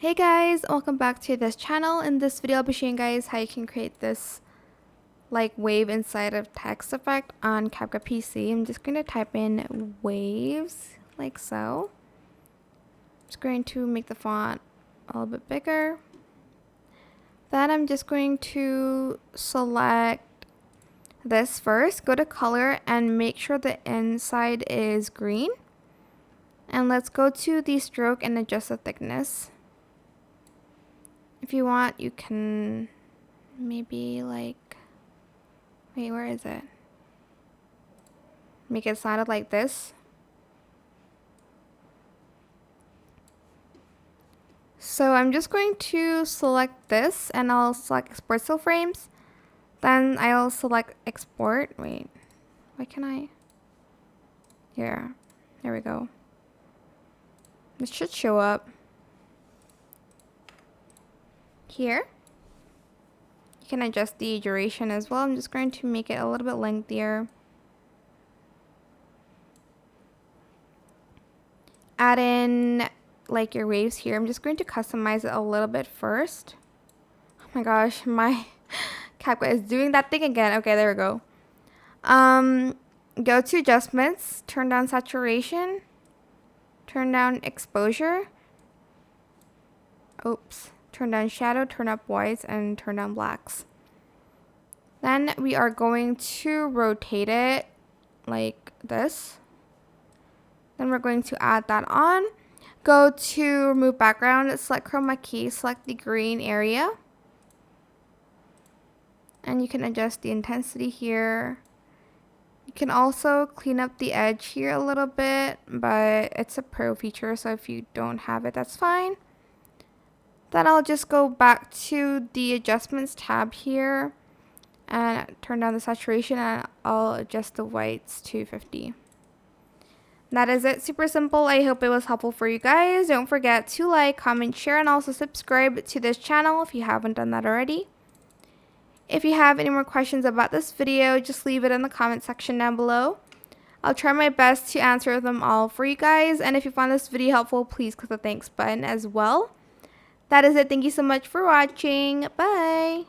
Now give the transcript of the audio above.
Hey guys, welcome back to this channel. In this video I'll be showing you guys how you can create this like wave inside of text effect on CapCut PC. I'm just going to type in waves like so. I'm just going to make the font a little bit bigger. Then I'm just going to select this first, go to color and make sure the inside is green. And let's go to the stroke and adjust the thickness. If you want, you can maybe like, wait, where is it? Make it sounded like this. So I'm just going to select this and I'll select export still frames. Then I'll select export. Wait, why can I? Here, there we go. This should show up. Here, you can adjust the duration as well. I'm just going to make it a little bit lengthier. Add in like your waves here. I'm just going to customize it a little bit first. Oh my gosh, my CapCut is doing that thing again. Okay, there we go. Go to adjustments, turn down saturation, turn down exposure. Oops. Turn down shadow, turn up whites, and turn down blacks. Then we are going to rotate it like this. Then we're going to add that on. Go to remove background, select chroma key, select the green area. And you can adjust the intensity here. You can also clean up the edge here a little bit, but it's a pro feature, so if you don't have it, that's fine. Then I'll just go back to the adjustments tab here and turn down the saturation, and I'll adjust the whites to 50. That is it. Super simple. I hope it was helpful for you guys. Don't forget to like, comment, share, and also subscribe to this channel if you haven't done that already. If you have any more questions about this video, just leave it in the comment section down below. I'll try my best to answer them all for you guys. And if you found this video helpful, please click the thanks button as well. That is it. Thank you so much for watching. Bye.